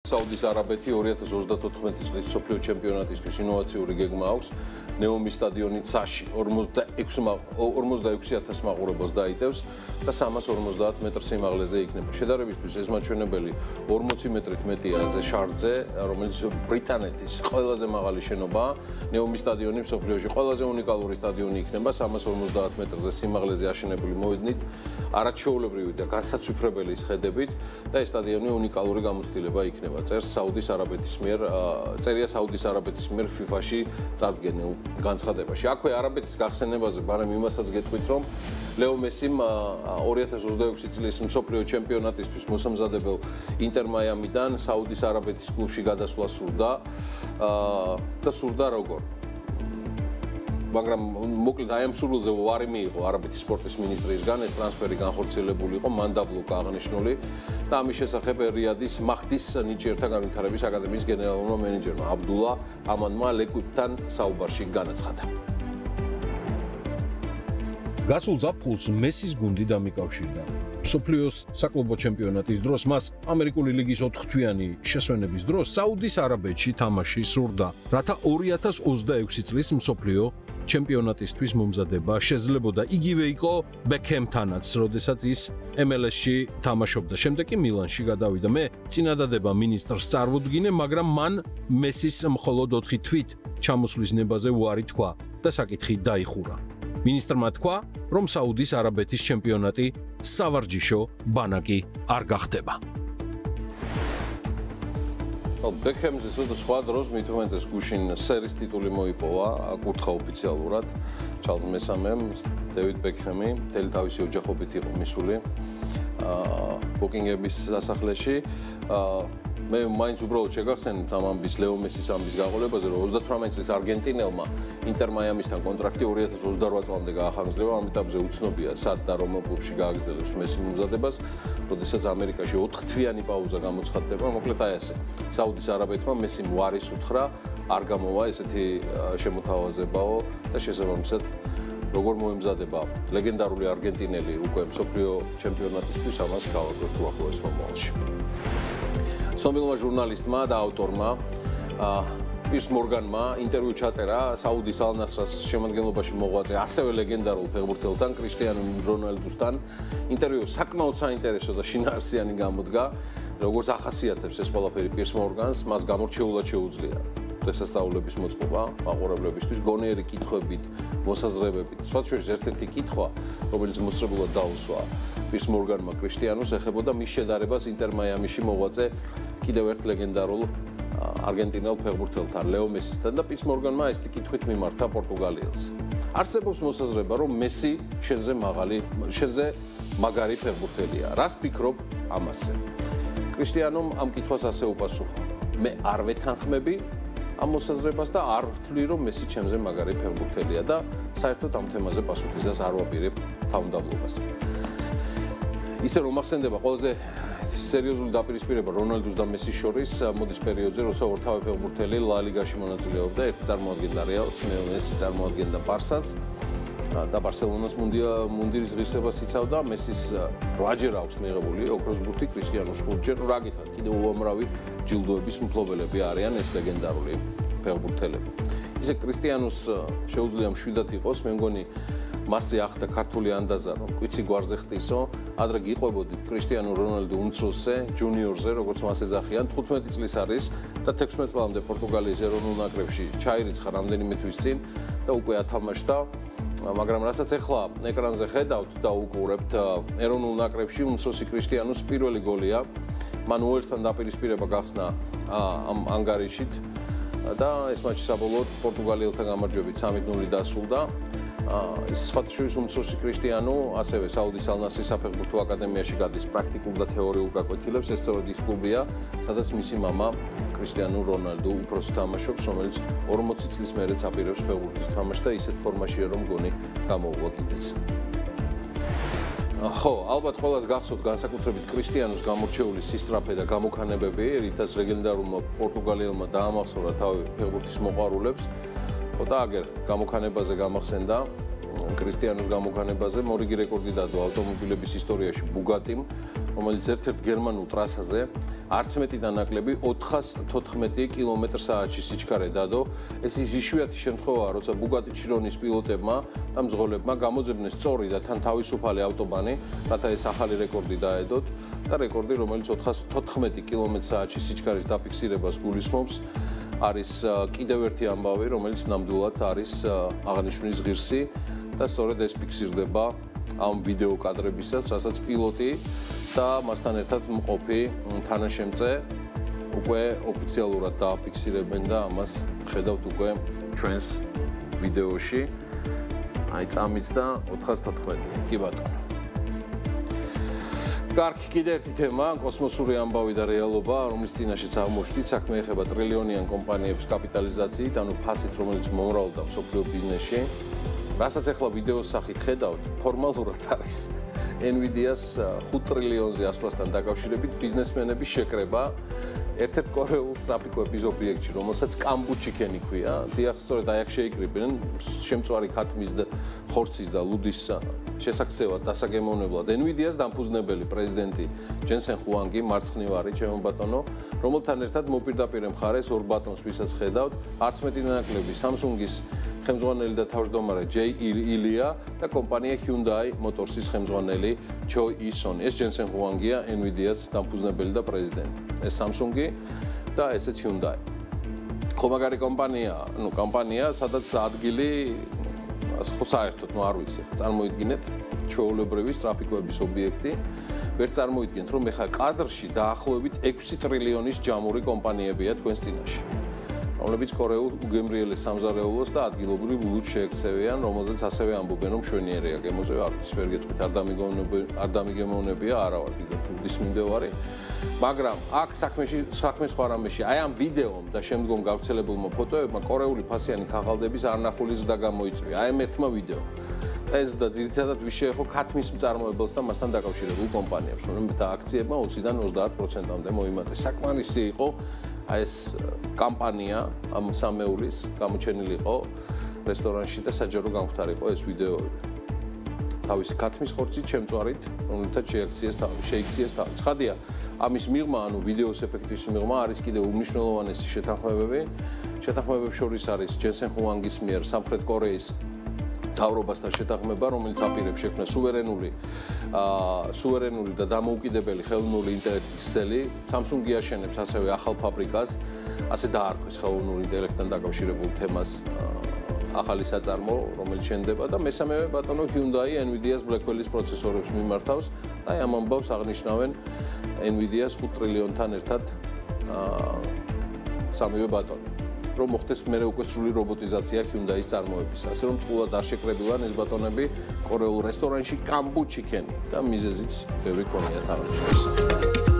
საუდის არაბეთი 2034 წლის მსოფლიო ჩემპიონატისთვის ინოვაციური გეგმა აქვს. ნეომის სტადიონი ცაში 46000 მაყურებელს დაიტევს და 350 მეტრ სიმაღლეზე იქნება. შედარებისთვის ეს მაჩვენებელი 40 მეტრით მეტია შარდზე, რომელიც ბრიტანეთის ყველაზე მაღალი შენობაა. ნეომის სტადიონი მსოფლიოში ყველაზე უნიკალური სტადიონი იქნება 350 მეტრზე სიმაღლეზე აშენებული მოედნით, არაჩვეულებრივი და განსაცვიფრებელი ხედებით და ეს სტადიონი უნიკალური გამოცდილება იქნება. წერია საუდის არაბეთის მიერ FIFA-ში წარდგენილ განცხადებაში. აქვე არაბეთის გახსენებაზე ბარემ იმასაც გეტყვით, რომ ლეო მესიმ 2026 წლის მსოფლიო ჩემპიონატისთვის მოსამზადებელ ინტერ მაიამიდან საუდის არაბეთის კლუბში გადასვლა სურდა და სურდა როგორ. მაგრამ მოკლედ აი ამ სურვილზე ვარი მიიღო არაბეთის სპორტის მინისტრისგან, ეს ტრანსფერი განხორციელებული იყო, მან დაბლოკა აღნიშნული და ამის შესახებ რიადის მაჰდის ნიჭიერთა განვითარების აკადემიის გენერალურმა მენეჯერმა აბდულა ამანმა ლეკვიპთან საუბარში განაცხადა. გასულ ზაფხულს მესის გუნდი დამიკავშირდა. მსოფლიოს საკლუბო ჩემპიონატის დროს მას ამერიკული ლიგის 4-თვიანი შესვენების დროს საუდის არაბეთში თამაში სურდა, რათა 2026 წლის მსოფლიო ჩემპიონატისთვის მომზადება შესაძლებოდა. იგივე იყო ბექჰემთანაც, როდესაც ის MLS-ში თამაშობდა. შემდეგ კი მილანში გადავიდა. მე წინადადება მინისტრს წარვუდგინე, მაგრამ მან მესის მხოლოდ 4 თვით ჩამოსვლის ნებაზე უარი თქვა და საკითხი დაიხურა. მინისტრმა თქვა, რომ საუდის არაბეთის ჩემპიონატი სავარჯიშო ბანაკი არ გახდება. ბექჰემზე სხვა დროს მithumetes გუშინ სერის ტიტული მოიპოვა, აკურთხა ოფიციალურად ჩარლზ მესამემ, დევიდ ბექჰემი, მთელი თავისი ოჯახობით იყო მისული ბუკინგების სასახლეში. მე მაინც უბრალოდ შეგახსენებთ ამ ამბის ლეო მესის ამბის გაყოლებაზე, რომ 38 წლის არგენტინელმა ინტერ მაიამისთან კონტრაქტი 2028 წლამდე გაახანგრძლივა, ამ ეტაპზე უცნობია სად და რომელ კლუბში გააგრძელებს მესი მომზადებას, როდესაც ამერიკაში 4-თვიანი პაუზა გამოცხადდება, მოკლედ აი ასე. საუდის არაბეთმა მესიმ უარის უთხრა, არ გამოვა ესეთი შემოთავაზებაო და შესაბამისად როგორ მოემზადება ლეგენდარული არგენტინელი უკვე მსოფლიო ჩემპიონატისთვის, ამას გავაკეთებთ უახლოეს მომავალში. ცნობილმა ჟურნალისტმა და ავტორმა პირს მორგანმა ინტერვიუ ჩაწერა საუდის ალ-ნასრას შემადგენლობაში მოღვაწე ასევე ლეგენდარულ ფეხბურთელთან კრისტიანო რონალდუსთან. ინტერვიუ საკმაოდ საინტერესო და შინაარსიანი გამოდგა. როგორც ახასიათებს ეს ყველაფერი პირს მორგანს, მას გამორჩეულად შეუძლია დღესასწაულების მოწყობა მაყურებლებისთვის, გონიერი კითხვებით, მოსაზრებებით. სხვა შორის ერთ-ერთი კითხვა, რომელიც მოსწრებულად დაუსვა პირს მორგანმა კრისტიანოს, ეხებოდა მის შედარებას ინტერ მაიამიში მოღვაწე კიდევ ერთ ლეგენდარულ არგენტინელ ფეხბურთელთან ლეო მესისთან და პირს მორგანმა ეს კითხვით მიმართა პორტუგალიელს. არსებობს მოსაზრება, რომ მესი შენზე მაგარი ფეხბურთელია. რას ფიქრობ ამაზე? კრისტიანომ ამ კითხვას ასე უპასუხა: მე არ ვეთანხმები ამ მოსაზრებას და არ ვთვლი, რომ მესი ჩემზე მაგარი ფეხბურთელია და საერთოდ ამ თემაზე პასუხისას არ ვაპირებ თავმდაბლობას. ისე რომ ახსენდება ყველაზე სერიოზული დაპირისპირება რონალდუს და მესის შორის მოდის პერიოდზე, როცა ორთავე ფეხბურთელი ლა ლიგაში მონაწილეობდა, ერთი წარმოადგენდა რეალს, მესი წარმოადგენდა ბარსას და ბარსელონას მუნდირის ღირსებას იცავდა. მესის 8ჯერ აქვს მიღებული ოქროს ბურთი, კრისტიანოს 5ჯერ. რა გითხრათ, კიდევ უამრავი ჯილდოების მფლობელები არიან ეს ლეგენდარული ფეხბურთელები. ისე კრისტიანოს შეუძლია მშვიდად იყოს, მე მგონი მასზე ახდა ქართული ანდაზა, რომ კვიცი გვარზე ხტისო, ადრე გიყვებოდი კრისტიანო რონალდუ უმცროსზე, ჯუნიორზე, როგორც მას ეძახიან, 15 წლის არის და 16 წლამდე პორტუგალიის ეროვნულ ნაკრებში ჩაირიცხა რამდენიმე თვის წინ და უკვე ათამაშდა. მაგრამ რასაც ახლა ეკრანზე ხედავთ და უყურებთ, ეროვნულ ნაკრებში უმცროსი კრისტიანოს პირველი გოლია. მან უელსთან დაპირისპირება გახსნა ამ ანგარიშით და ეს მატჩი საბოლოოდ პორტუგალიელთა გამარჯვებით 3-0 დასრულდა. ის სხვათა შორის უმცროსი კრისტიანო ასევე საუდის ალ-ნასრის საფეხბურთო აკადემიაში გადის პრაქტიკულ და თეორიულ გაკვეთილებს. ეს სწორედ ის კლუბია, სადაც მისი მამა კრისტიანო რონალდუ უფროსი თამაშობს, რომელიც 40 წლის მერეც აპირებს ფეხბურთის თამაშს და ისეთ ფორმაშია, რომ გონი გამოუვა კიდეც. ხო, ალბათ ყველას გახსოვთ განსაკუთრებით კრისტიანოს გამორჩეული სისწრაფე და გამოქანებები, რითაც ლეგენდარულმა პორტუგალიელმა დაამახსოვრა თავი ფეხბურთის მოყვარულებს. ხო და აგერ გამოქანებაზე გამახსენდა კრისტიანოს გამოყენებაზე, მორიგი რეკორდი დადო ავტომობილების ისტორიაში Bugatti-მ, რომელიც ერთ-ერთ გერმანულ ტრასაზე არც მეტი და ნაკლები 414 კმ/სთ-ში სიჩქარე დადო. ეს ის იშვიათი შემთხვევაა, როცა Bugatti Chironis პილოტებმა და მძღოლებმა გამოძებნეს სწორი და თან თავისუფალი ავტობანი, რათა ეს ახალი რეკორდი დაედოთ და რეკორდი, რომელიც 414 კმ/სთ-ში სიჩქარის დაფიქსირებას გულისხმობს, არის კიდევ ერთი ამბავი, რომელიც ნამდვილად არის აღნიშვნის ღირსი და სწორედ ეს ფიქსირდება ამ ვიდეო კადრებისას, რასაც პილოტი და მასთან ერთად მყოფი თანაშემწე უკვე ოფიციალურად დააფიქსირებენ და ამას ხედავთ უკვე ჩვენს ვიდეოში. აი წამიც და 414. კი ბატონო. კარგი, კიდე ერთი თემა, კოსმოსური ამბავი და რეალობა, რომლის წინაშეც აღმოჩნდით, საქმე ეხება ტრილიონიან კომპანიების კაპიტალიზაციით, ანუ ფასით, რომელიც მომრავლდა მსოფლიო ბიზნესში. რასაც ახლა ვიდეოს სახით ხედავთ, ფორმალურად არის NVIDIA-ს 5 ტრილიონზე ასვლასთან დაკავშირებით ბიზნესმენების შეკრება ერთ-ერთ კორეულ სტრაფიკოების ობიექტში, რომელსაც კამბუჩიკენი ქვია. დიახ, სწორედ აი აქ შეიკრიბნენ შემწვარი ქათმის და ხორცის და ლუდის შესაქცევად დასაგემოვნებლად NVIDIA-ს დამფუძნებელი პრეზიდენტი ჯენსენ ჰუანგი, მარცხნივარი, ჩემო ბატონო, რომელთან ერთად მოპირდაპირე მხარეს ორ ბატონს, ვისაც ხედავთ, არც მეტი ნაკლები Samsung-ის ხელმძღვანელი და თავმჯდომარე ჯეი ილია და კომპანია Hyundai Motors-ის ხელმძღვანელი ჩო ისონ. ეს ჯენსენ ჰუანგია, NVIDIA-ს დამფუძნებელი და პრეზიდენტი. ეს Samsung-ი და ესეც Hyundai. ხო მაგარი კომპანია, სადაც ადგილი ხო საერთოდ, არ ვიცი, წარმოიდგინეთ, ჩვეულებრივი ტრაფიკოების ობიექტი. ვერ წარმოიდგინეთ, რომ ეხლა კადრში დაახლოებით 6 ტრილიონის ჯამური კომპანიებია თქვენს წინაშე. რომლებიც კორეულ უგემრიელეს სამზარეულოს და ადგილობრივ ლუდს შეექცევიან, რომელზეც ასევე ამბობენ, რომ მშვენიერია გემოზე, არც ვერ გეტყვით, არ დამიგემოვნებია, არა ვარ დიდად ლუდის მიმდევარი. მაგრამ აქ საქმე სხვა რამეში, აი ამ ვიდეომ და შემდგომ გავრცელებულმა ფოტოებმა კორეული ფასიანი ქაღალდების არნახული ზრდა გამოიწვია. აი ამ ერთმა ვიდეომ. ეს და ძირითადად ვის შეეხო ქათმის მწარმოებელს და მასთან დაკავშირებულ კომპანიებს, რომელთა აქციებმა 20-დან 30%-მდე მოიმატეს. საკმარისი იყო აი ეს კამპანია ამ სამეულის გამოჩენილი იყო რესტორანში და საჯარო გამختارიყო ეს ვიდეოები. თავისი ქათმის ხორცით შემწვარით, რომელთაც შეიქციეს თავი. ცხადია, ამის მიღმა, ანუ ვიდეოს ეფექტის მიღმა არის კიდევ უმნიშვნელოვანესი შეთანხმებები. შეთანხმებებს შორის არის ჯენსენ ჰუანგის მიერ სამხრეთ კორეის მთავრობასთან შეთანხმება, რომელიც აპირებს შექმნას სუვერენული და დამოუკიდებელი ხელოვნური ინტელექტის ქსელი. Samsung-ი აშენებს ასევე ახალ ფაბრიკას, ასე დაარქვეს ხელოვნური ინტელექტთან დაკავშირებულ თემას ახალი საწარმო, რომელიც შენდება და მესამე ბატონო Hyundai NVIDIA-ს Blackwell-ის პროცესორებს მიმართავს და ამ ამბავს აღნიშნავენ NVIDIA-ს 5 ტრილიონთან ერთად სამივე ბატონი. რომ მოხდეს მე უკვე სრული რობოტიზაცია Hyundai-ის წარმოების. ასე რომ თულად არ შეკრებილან ეს ბატონები კორეულ რესტორანში კამბუჩიკენი და მიზეზიც ბევრი ქონიათ აღნიშნავს.